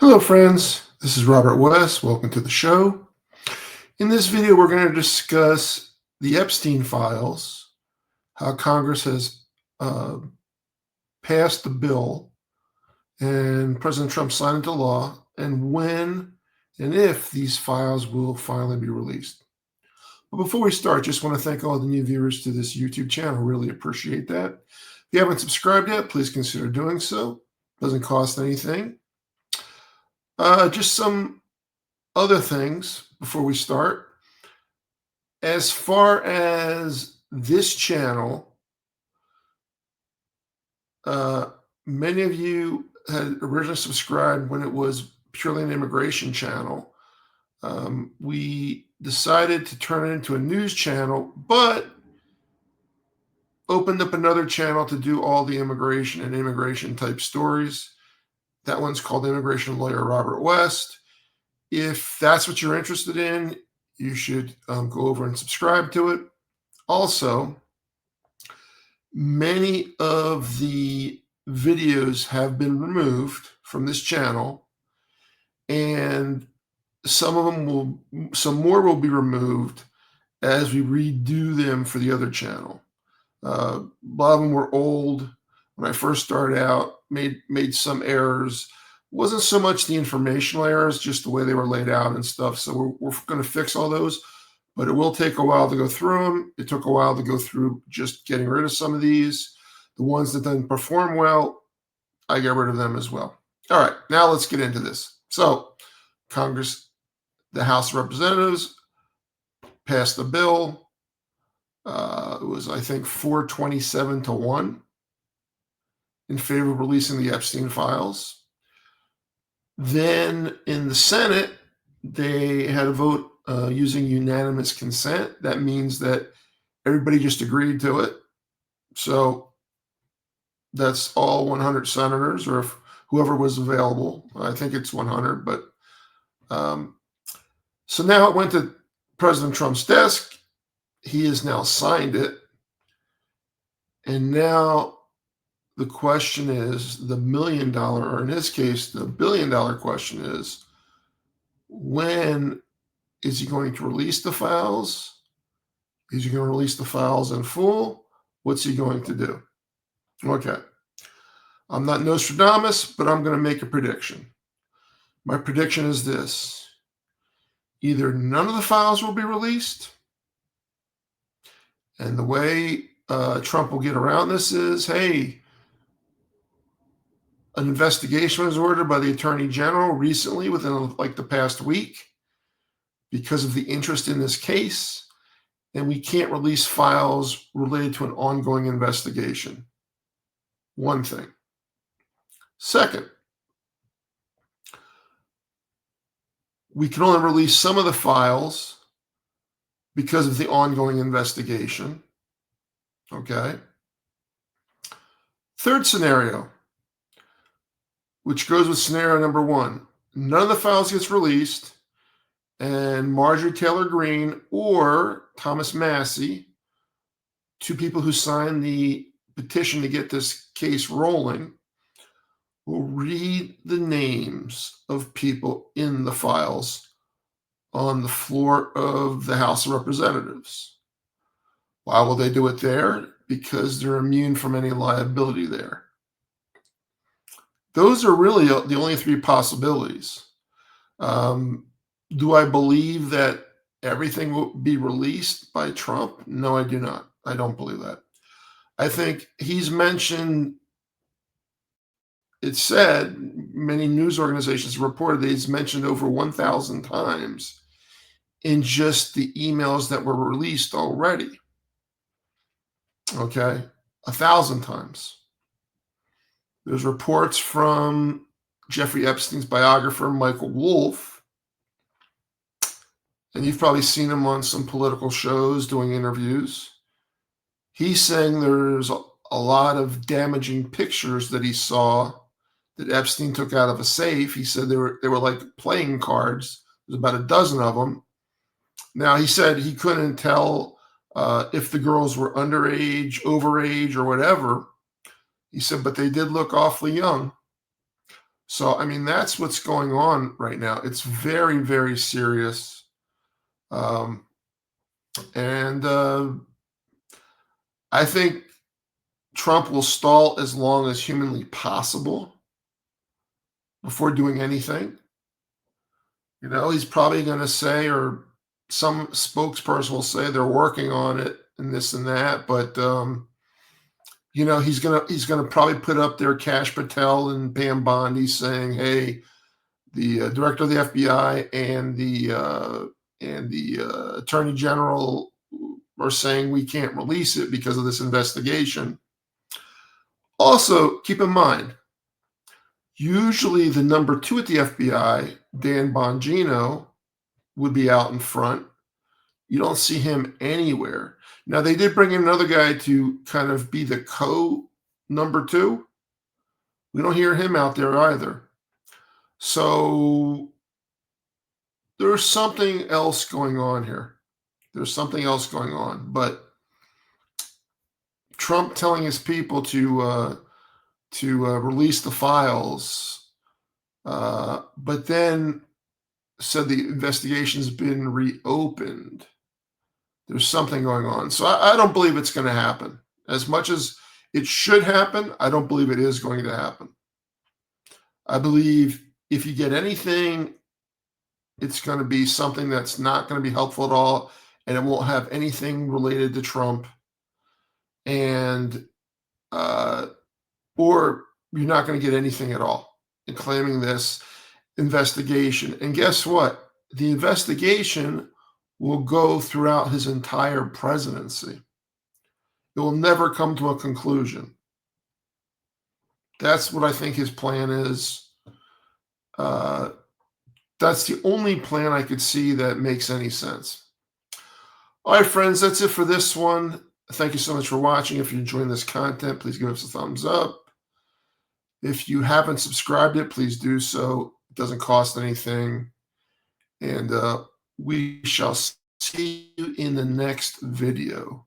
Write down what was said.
Hello, friends. This is Robert West. Welcome to the show. In this video, we're going to discuss the Epstein files, how Congress has uh, passed the bill and President Trump signed into law, and when and if these files will finally be released. But before we start, just want to thank all the new viewers to this YouTube channel. Really appreciate that. If you haven't subscribed yet, please consider doing so. Doesn't cost anything. Just some other things before we start. As far as this channel, many of you had originally subscribed when it was purely an immigration channel. We decided to turn it into a news channel, but opened up another channel to do all the immigration and immigration type stories. That one's called Immigration Lawyer Robert West. If that's what you're interested in, you should go over and subscribe to it. Also, many of the videos have been removed from this channel, and some more will be removed as we redo them for the other channel. A lot of them were old when I first started out, made some errors. Wasn't so much the informational errors, just the way they were laid out and stuff. So we're going to fix all those, but it will take a while to go through them. It took a while to go through just getting rid of some of these. The ones that didn't perform well, I got rid of them as well. All right, now let's get into this. So Congress, the House of Representatives passed the bill. It was, I think, 427 to 1 in favor of releasing the Epstein files. Then in the Senate, they had a vote using unanimous consent. That means that everybody just agreed to it. So that's all 100 senators, or if whoever was available. I think it's 100. But so now it went to President Trump's desk. He has now signed it. And now the question is, the $1 million, or in his case, the $1 billion question is, when is he going to release the files? Is he going to release the files in full? What's he going to do? Okay. I'm not Nostradamus, but I'm going to make a prediction. My prediction is this. Either none of the files will be released, and the way Trump will get around this is, hey, an investigation was ordered by the Attorney General recently, within like the past week, because of the interest in this case, and we can't release files related to an ongoing investigation. One thing. Second, we can only release some of the files because of the ongoing investigation. Okay. Third scenario, which goes with scenario number one. None of the files gets released, and Marjorie Taylor Greene or Thomas Massie, two people who signed the petition to get this case rolling, will read the names of people in the files on the floor of the House of Representatives. Why will they do it there? Because they're immune from any liability there. Those are really the only three possibilities. Do I believe that everything will be released by Trump? No, I do not. I don't believe that. I think he's mentioned, it said, many news organizations reported that he's mentioned over 1,000 times in just the emails that were released already. Okay, 1,000 times. There's reports from Jeffrey Epstein's biographer, Michael Wolff, and you've probably seen him on some political shows doing interviews. He's saying there's a lot of damaging pictures that he saw that Epstein took out of a safe. He said they were like playing cards. There's about a dozen of them. Now, he said he couldn't tell if the girls were underage, overage, or whatever. He said, but they did look awfully young. So, I mean, that's what's going on right now. It's very, very serious. Um, and I think Trump will stall as long as humanly possible before doing anything. He's probably going to say, or some spokesperson will say they're working on it and this and that, but he's gonna probably put up there Cash Patel and Pam Bondi saying, "Hey, the director of the FBI and the attorney general are saying we can't release it because of this investigation." Also, keep in mind, usually the number two at the FBI, Dan Bongino, would be out in front. You don't see him anywhere. Now, they did bring in another guy to kind of be the number two. We don't hear him out there either. So there's something else going on here. There's something else going on. But Trump telling his people to release the files, but then said the investigation's been reopened. There's something going on. So I don't believe it's going to happen. As much as it should happen, I don't believe it is going to happen. I believe if you get anything, it's going to be something that's not going to be helpful at all, and it won't have anything related to Trump, and or you're not going to get anything at all in claiming this investigation. And guess what? The investigation will go throughout his entire presidency. It will never come to a conclusion. That's what I think his plan is. Uh, that's the only plan I could see that makes any sense. All right, friends, that's it for this one. Thank you so much for watching. If you're enjoying this content, please give us a thumbs up. If you haven't subscribed it, please do so. It doesn't cost anything. And we shall see you in the next video.